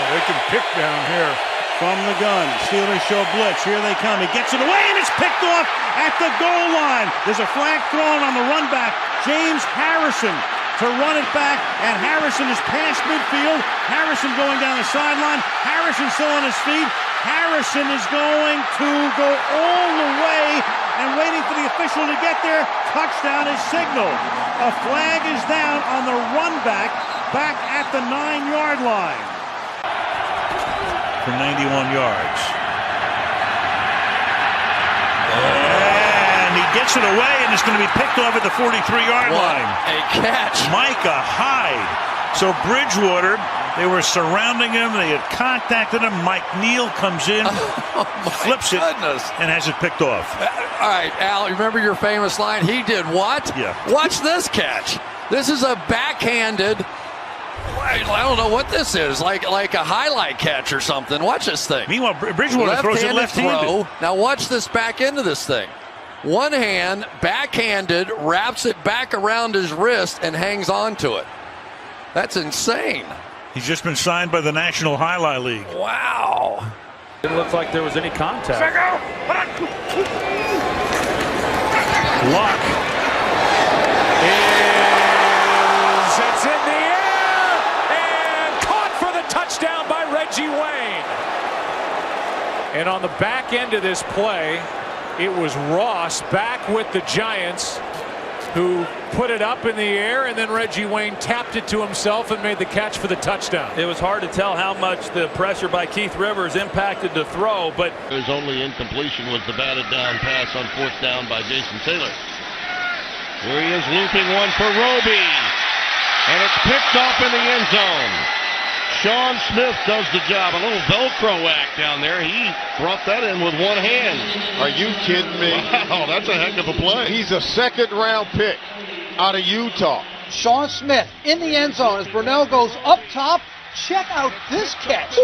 They can pick down here. From the gun, Steelers show blitz. Here they come. He gets it away, and it's picked off at the goal line. There's a flag thrown on the run back, James Harrison, to run it back, and Harrison is past midfield. Harrison going down the sideline. Harrison still on his feet. Harrison is going to go all the way and waiting for the official to get there. Touchdown is signaled. A flag is down on the run back at the 9-yard line. For 91 yards. And he gets it away, and it's going to be picked off at the 43-yard line. A catch. Micah Hyde. So Bridgewater, they were surrounding him. They had contacted him. Mike Neal comes in, flips it, and has it picked off. All right, Al, remember your famous line? He did what? Yeah. Watch this catch. This is a backhanded. I don't know what this is, like a highlight catch or something. Watch this thing. Meanwhile, Bridgewater throws it left-handed. Now watch this back into this thing. One hand, backhanded, wraps it back around his wrist and hangs on to it. That's insane. He's just been signed by the National Highlight League. Wow. Didn't look like there was any contact. Luck. It's in the air and caught for the touchdown by Reggie Wayne. And on the back end of this play, it was Ross back with the Giants who put it up in the air, and then Reggie Wayne tapped it to himself and made the catch for the touchdown. It was hard to tell how much the pressure by Keith Rivers impacted the throw, but his only incompletion was the batted down pass on 4th down by Jason Taylor. Here he is looping one for Roby, and it's picked off in the end zone. Sean Smith does the job. A little Velcro act down there. He brought that in with one hand. Are you kidding me? Wow, that's a heck of a play. He's a second-round pick out of Utah. Sean Smith in the end zone as Brunell goes up top. Check out this catch.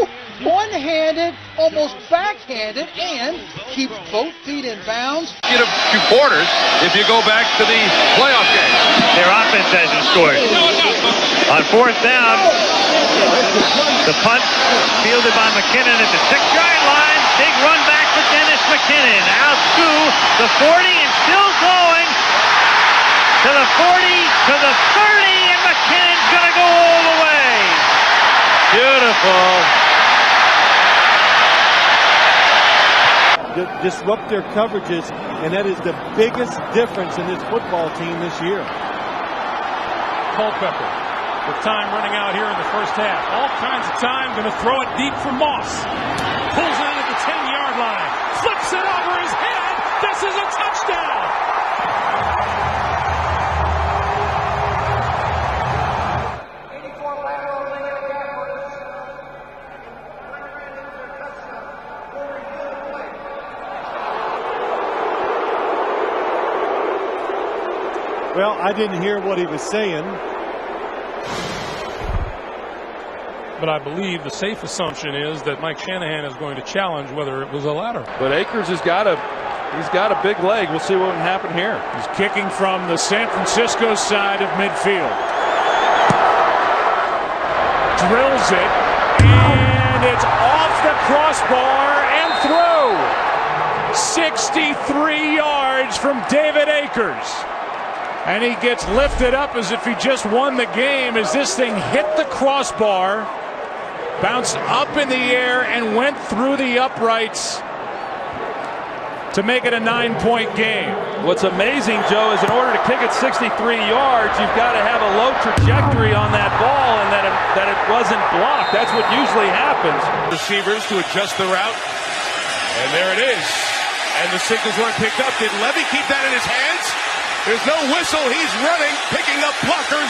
One-handed, almost backhanded, and keeps both feet in bounds. Get a few quarters if you go back to the playoff game. Their offense hasn't scored. On 4th down, the punt fielded by McKinnon at the 6-yard line. Big run back for Dennis McKinnon. Out to the 40 and still going to the 40, to the 30, and McKinnon's going to go all the way. Beautiful. Disrupt their coverages, and that is the biggest difference in this football team this year. Culpepper with time running out here in the first half. All kinds of time. Going to throw it deep for Moss. Pulls it in at the 10-yard line. Flips it over his head. This is a touchdown. Well, I didn't hear what he was saying. But I believe the safe assumption is that Mike Shanahan is going to challenge whether it was a ladder. But Akers has got a big leg. We'll see what can happen here. He's kicking from the San Francisco side of midfield. Drills it, and it's off the crossbar and through. 63 yards from David Akers. And he gets lifted up as if he just won the game as this thing hit the crossbar, bounced up in the air, and went through the uprights to make it a 9-point game. What's amazing, Joe, is in order to kick it 63 yards, you've got to have a low trajectory on that ball and that it wasn't blocked. That's what usually happens. Receivers to adjust the route. And there it is. And the signals weren't picked up. Did Levy keep that in his hands? There's no whistle. He's running, picking up blockers,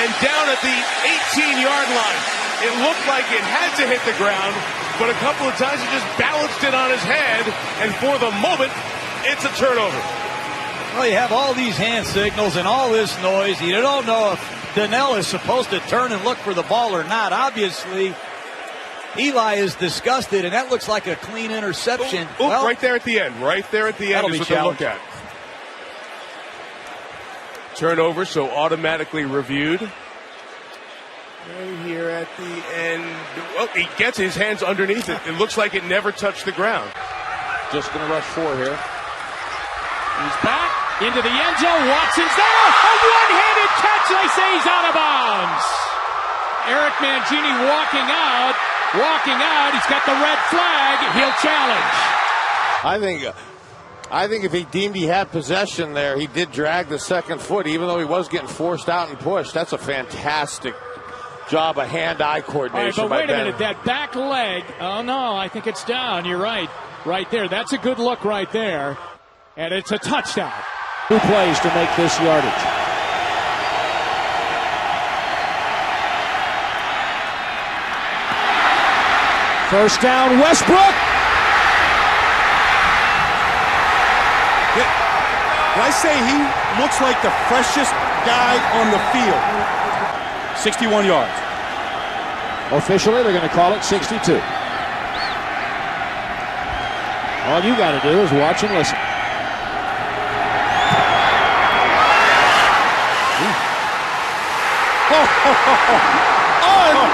and down at the 18-yard line. It looked like it had to hit the ground, but a couple of times he just balanced it on his head, and for the moment, it's a turnover. Well, you have all these hand signals and all this noise. You don't know if Donnell is supposed to turn and look for the ball or not. Obviously, Eli is disgusted, and that looks like a clean interception. Well, right there at the end. Right there at the end is what they look at. Turnover, so automatically reviewed. Right here at the end. Well, he gets his hands underneath it. It looks like it never touched the ground. Just going to rush 4 here. He's back into the end zone. Watson's there. A one-handed catch. They say he's out of bounds. Eric Mangini walking out. He's got the red flag. He'll challenge. I think if he deemed he had possession there, he did drag the second foot, even though he was getting forced out and pushed. That's a fantastic job of hand-eye coordination. All right, but wait a minute, that back leg. Oh no, I think it's down. You're right, right there. That's a good look right there, and it's a touchdown. 2 plays to make this yardage. First down, Westbrook. When I say he looks like the freshest guy on the field, 61 yards. Officially, they're going to call it 62. All you got to do is watch and listen.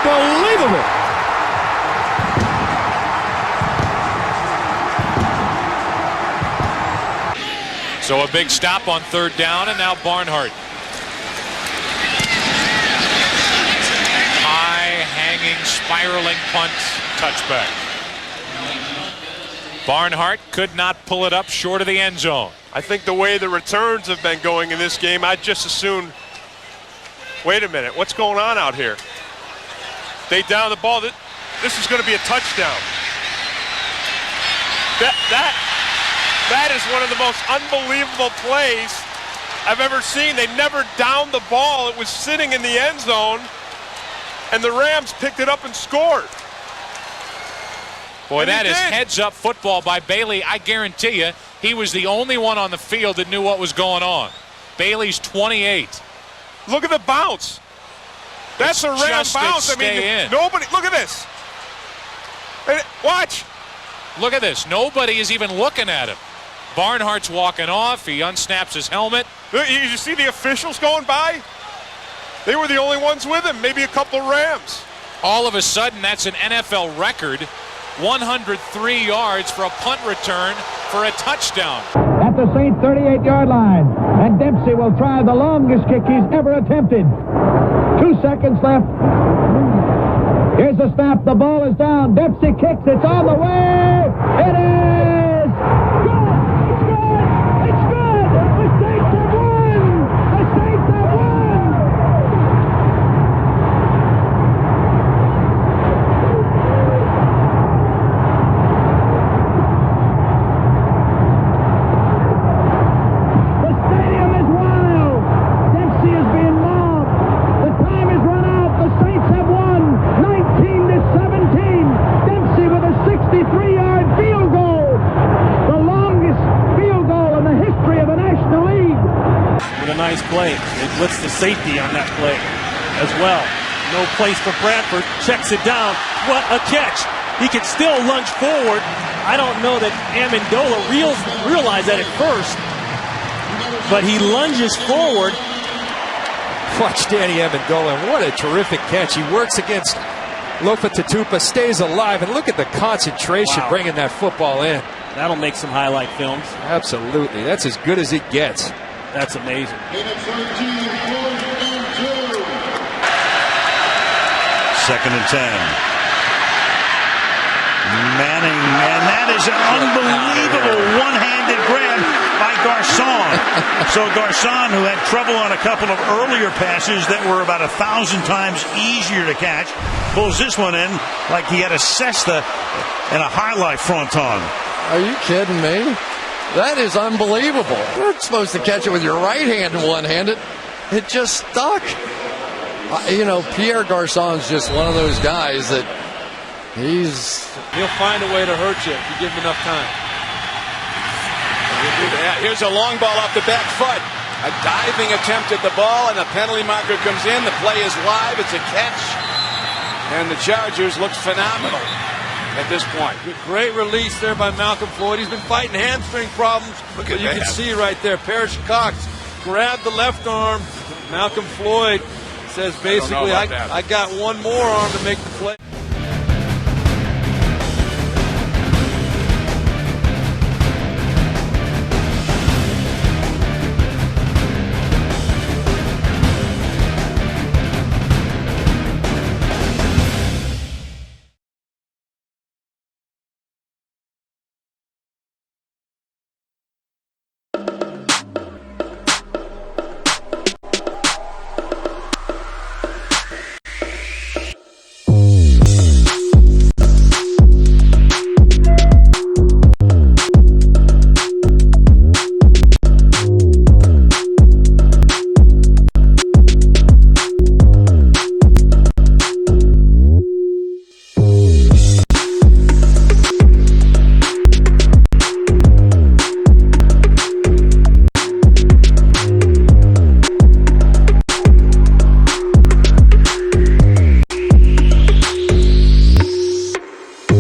Unbelievable! So a big stop on 3rd down, and now Barnhart. High, hanging, spiraling punt, touchback. Barnhart could not pull it up short of the end zone. I think the way the returns have been going in this game, I'd just assume, wait a minute, what's going on out here? They down the ball. This is going to be a touchdown. That is one of the most unbelievable plays I've ever seen. They never downed the ball. It was sitting in the end zone, and the Rams picked it up and scored. Boy, that is heads-up football by Bailey. I guarantee you, he was the only one on the field that knew what was going on. Bailey's 28. Look at the bounce. That's a Ram bounce. I mean, nobody. Look at this. Watch. Look at this. Nobody is even looking at him. Barnhart's walking off. He unsnaps his helmet. You see the officials going by? They were the only ones with him. Maybe a couple of Rams. All of a sudden, that's an NFL record. 103 yards for a punt return for a touchdown. At the Saint 38-yard line. And Dempsey will try the longest kick he's ever attempted. 2 seconds left. Here's the snap. The ball is down. Dempsey kicks. It's on the way. It is good. It's good. It's good. The Saints have won. The Saints have won. The stadium is wild. Dempsey is being mobbed. The time has run out. The Saints have won. 19-17. Dempsey with a 63-yard field goal. The longest field goal in the history of the National League. With a nice play. It blitz the safety on that play as well. No place for Bradford. Checks it down. What a catch. He can still lunge forward. I don't know that Amendola realized that at first. But he lunges forward. Watch Danny Amendola. What a terrific catch. He works against Lofa Tatupa, stays alive, and look at the concentration bringing that football in. That'll make some highlight films. Absolutely. That's as good as it gets. That's amazing. Second and 10. Manning, and that is an unbelievable one-handed grab by Garcon. So Garcon, who had trouble on a couple of earlier passes that were about 1,000 times easier to catch, pulls this one in like he had a cesta and a highlight fronton. Are you kidding me? That is unbelievable. You're supposed to catch it with your right hand one-handed. It just stuck. You know, Pierre Garcon's just one of those guys that he'll find a way to hurt you if you give him enough time. Here's a long ball off the back foot. A diving attempt at the ball, and a penalty marker comes in. The play is live. It's a catch. And the Chargers look phenomenal at this point. Great release there by Malcolm Floyd. He's been fighting hamstring problems. But you can see right there, Parrish Cox grabbed the left arm. Malcolm Floyd says basically, I got one more arm to make the play.